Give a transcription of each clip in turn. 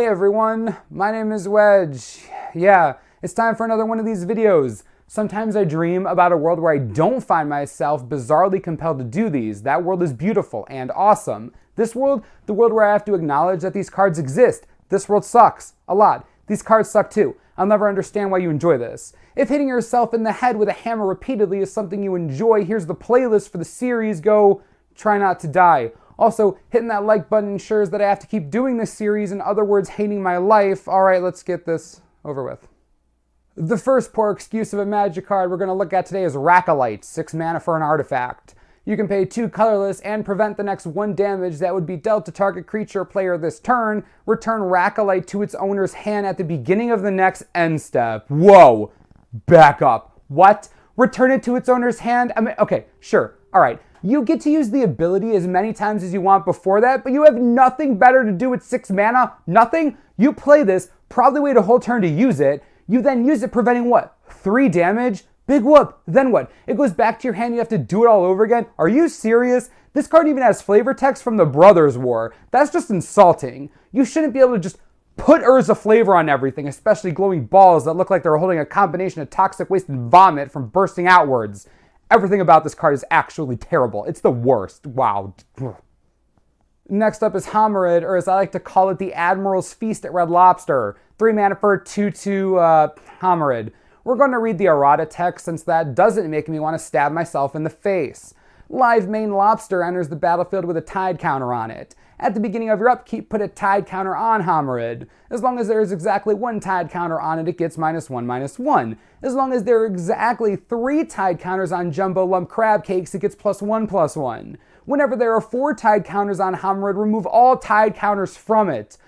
Hey everyone, my name is Wedge. Yeah, it's time for another one of these videos. Sometimes I dream about a world where I don't find myself bizarrely compelled to do these. That world is beautiful and awesome. This world, the world where I have to acknowledge that these cards exist. This world sucks. A lot. These cards suck too. I'll never understand why you enjoy this. If hitting yourself in the head with a hammer repeatedly is something you enjoy, here's the playlist for the series. Go Try Not to Die. Also, hitting that like button ensures that I have to keep doing this series, in other words, hating my life. Alright, let's get this over with. The first poor excuse of a magic card we're going to look at today is Racolite, 6 mana for an artifact. You can pay 2 colorless and prevent the next 1 damage that would be dealt to target creature or player this turn. Return Racolite to its owner's hand at the beginning of the next end step. Whoa! Back up. What? Return it to its owner's hand? I mean, okay, sure. Alright. You get to use the ability as many times as you want before that, but you have nothing better to do with 6 mana? Nothing? You play this, probably wait a whole turn to use it. You then use it preventing what? 3 damage? Big whoop. Then what? It goes back to your hand, you have to do it all over again? Are you serious? This card even has flavor text from the Brothers War. That's just insulting. You shouldn't be able to just put Urza flavor on everything, especially glowing balls that look like they're holding a combination of toxic waste and vomit from bursting outwards. Everything about this card is actually terrible. It's the worst. Wow. Next up is Homerid, or as I like to call it, the Admiral's Feast at Red Lobster. 3 mana for 2/2 Homerid. We're going to read the errata text since that doesn't make me want to stab myself in the face. Live main Lobster enters the battlefield with a tide counter on it. At the beginning of your upkeep, put a tide counter on Homerid. As long as there is exactly 1 tide counter on it, it gets -1/-1. As long as there are exactly 3 tide counters on Jumbo Lump Crab Cakes, it gets +1/+1. Whenever there are 4 tide counters on Homerid, remove all tide counters from it.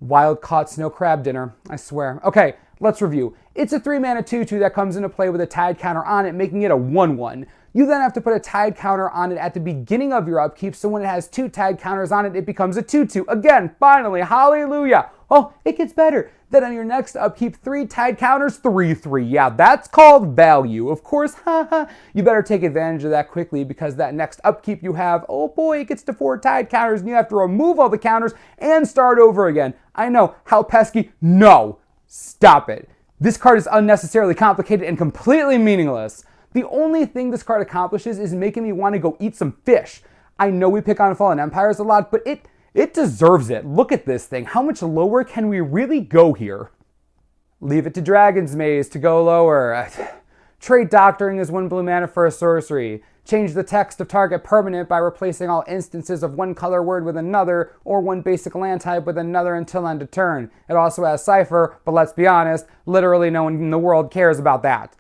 Wild caught snow crab dinner, I swear. Okay, let's review. It's a 3 mana 2/2 that comes into play with a tide counter on it, making it a 1/1. You then have to put a tide counter on it at the beginning of your upkeep, so when it has 2 tide counters on it, it becomes a 2/2. Again, finally, hallelujah. Oh, it gets better. Then on your next upkeep, 3 tide counters, 3/3. Yeah, that's called value. Of course, haha. You better take advantage of that quickly because that next upkeep you have, oh boy, it gets to 4 tide counters and you have to remove all the counters and start over again. I know, how pesky? No, stop it. This card is unnecessarily complicated and completely meaningless. The only thing this card accomplishes is making me want to go eat some fish. I know we pick on Fallen Empires a lot, but it deserves it. Look at this thing. How much lower can we really go here? Leave it to Dragon's Maze to go lower. Trait Doctoring is 1 blue mana for a sorcery. Change the text of target permanent by replacing all instances of 1 color word with another, or 1 basic land type with another until end of turn. It also has Cipher, but let's be honest, literally no one in the world cares about that.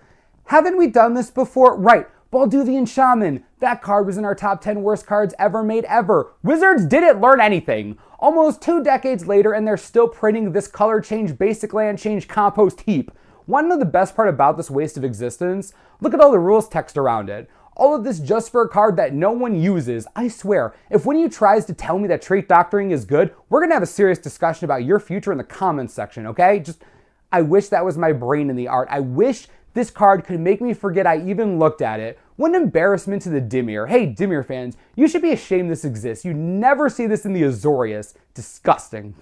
Haven't we done this before? Right, Balduvian Shaman. That card was in our top 10 worst cards ever made ever. Wizards didn't learn anything. Almost 2 decades later and they're still printing this color change, basic land change, compost heap. Want to know the best part about this waste of existence? Look at all the rules text around it. All of this just for a card that no one uses. I swear, if one of you tries to tell me that Trait Doctoring is good, we're going to have a serious discussion about your future in the comments section, okay? I wish that was my brain in the art. I wish this card could make me forget I even looked at it. What an embarrassment to the Dimir. Hey, Dimir fans, you should be ashamed this exists. You never see this in the Azorius. Disgusting.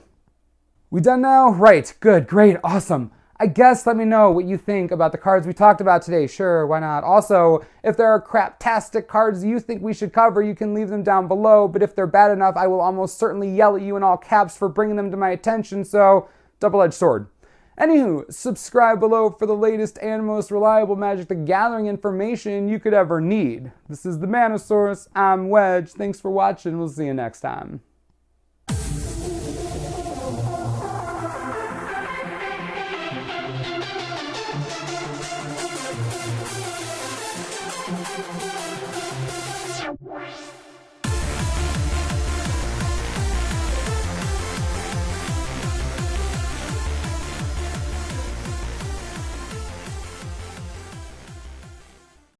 We done now? Right, good, great, awesome. I guess let me know what you think about the cards we talked about today. Sure, why not? Also, if there are craptastic cards you think we should cover, you can leave them down below. But if they're bad enough, I will almost certainly yell at you in all caps for bringing them to my attention. So, double-edged sword. Anywho, subscribe below for the latest and most reliable Magic the Gathering information you could ever need. This is the Mana Source. I'm Wedge. Thanks for watching. We'll see you next time.